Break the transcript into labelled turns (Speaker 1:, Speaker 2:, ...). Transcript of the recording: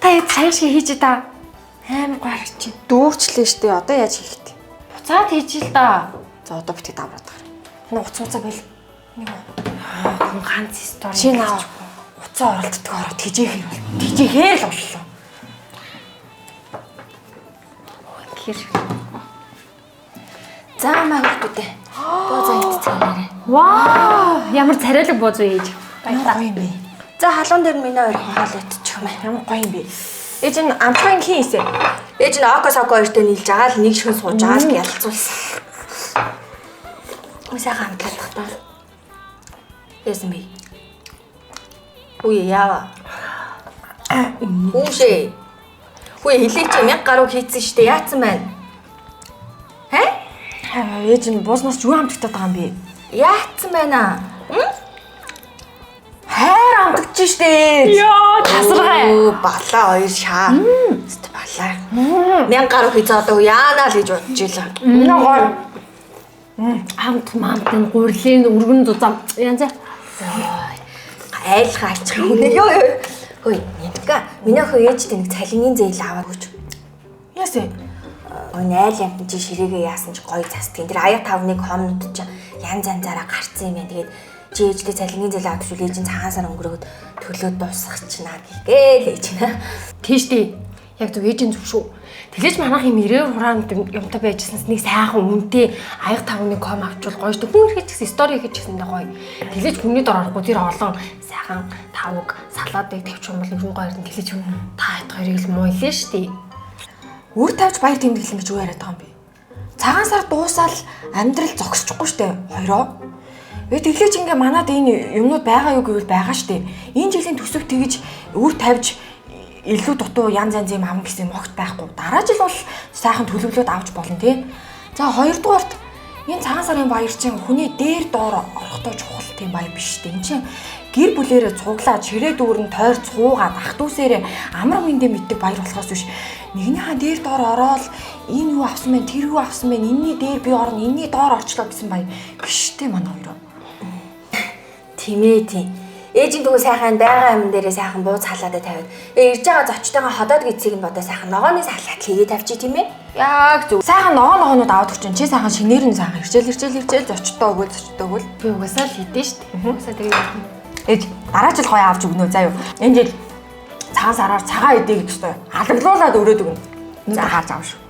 Speaker 1: Та яд сайн шиг хийж та. Амар гоё харагч.
Speaker 2: Дүүрчлээ штэ. Одоо яаж хийх вэ?
Speaker 1: Буцаад хийж л да.
Speaker 2: За одоо битгий давраад гар. Энэ уцаа байл. Нэг
Speaker 1: Хүн ганц стори.
Speaker 2: чи наа уцаа оролддог ороод тижээхээр бол. Тижээхээр л боллоо.
Speaker 1: Тэгэхээр.
Speaker 2: За маа хөлтүүдээ. Боо идцгээрээ.
Speaker 1: Вау! Ямар царайлаг бууз үү хийж.
Speaker 2: Баярлалаа юм бэ. За халуун дээр минь хоёр хоол идчих юм. Ямар гоё юм бэ. Ээж нь амтхан хийсэн. Ээж нь окосоко хоёртой нийлж байгаа л нэг шин сууж байгаа л ялцуулсан. Усаага амтлах таа. Яасан бэ? Үе яава. Үушээ. Үе хэлээч 1000 гаруй хийцэн штэ яатсан байна. Ээж нь буузнаас юу амтагтаад байгаа юм бэ? Яатсан байна. Хайр амтагч штэ.
Speaker 1: Яа, тасаргай.
Speaker 2: Балаа хоёр шаа. Өст балаа. 1000 гаруй хийцээ одоо яанаа л гэж бодож илаа.
Speaker 1: Ногоо. Амт мамтын гурлийн өргөн зузаам. Янз.
Speaker 2: Айлхаа алчих юм. Йоо. Хөөе, нэтга. Миний охин ээжтэй нэг цалингийн зээл аваад өгч. Яасан? Айл амтан чи ширээгээ яасан ч гоё застгийн. Тэр аяа тавныг хомнод ч янз янзаараа гарцсан юм байна. Тэгээд чи ээжтэй цалингийн зээл аваад өгч ээж нь цагаан сар өнгөрөөд төлөө дуусгачнаа гээл ээж нь.
Speaker 1: Тийш тий. Яг зөв ээжийн зүг шүү. Тэглэж манайх юм 90 хураамд юмтай байжсанс нэг сайхан үнэтэй аяг тавны ком авчвал гоё шүү. Хүн ихэд гэсэн стори хийж гэсэн дээ гоё. Тэглэж хүний дор орохгүй тэр олон сайхан тавг салаадыг тавьчих юм бол ер нь гоё ирэн тэглэж та хэд хоёрыг л муулаа шүү дээ.
Speaker 2: Үр тавьж баяр тэмдэглэн гэж юу яриад байгаа юм бэ? Цагаан сар дуусаал амьдрал зогсчихгүй штэ хоёроо. Тэглэж ингээ манад энэ юмнууд байгаа юу гэвэл байгаа штэ. Энэ жилийн төсөв тэгж үр тавьж илүү дутуу янз янзын ам гэсэн могт байхгүй. Дараа жил бол сайхан төлөвлөд авч болно тий. За хоёрдугаарт энэ цагаан сарын баяр чинь хүний дээр доор орохдоо чухал тийм баяр биш тий. Энд чинь гэр бүлээрээ цуглаад ширээ дүүрэн тойр цуугаад ах дүүсээрээ амар мэндэ мэддэг баяр болохоос биш. Нэгнийхээ дээр доор ороод энэ юу авсан бэ, тэр юу авсан бэ, энэний дээр би орно, энэний доор орчлоо гэсэн баяр биш тий манай хоёроо. Тимээ тий. Ээжийн дүү сайхан байгаа юм дээрээ сайхан бууз халаадаа тавиад ирж байгаа зочтойгоо ходоод гисийг нь бодоо сайхан ногооны салаад хийгээ тавьчих тийм ээ. Яг зөв. Сайхан ногоонууд аваад өгч чи сайхан шинээр нь сайхан ирчээл зочтой өгөөл.
Speaker 1: Би угаасаа л хийдэж штт. Угаасаа тэгээ.
Speaker 2: Ээж дараа жил гоё авч өгнө заа юу. Энэ жил цагаан сараар цагаан идэе гэж тоо. Алаглуулаад өрөөд өгнө. За гарч авах шүү.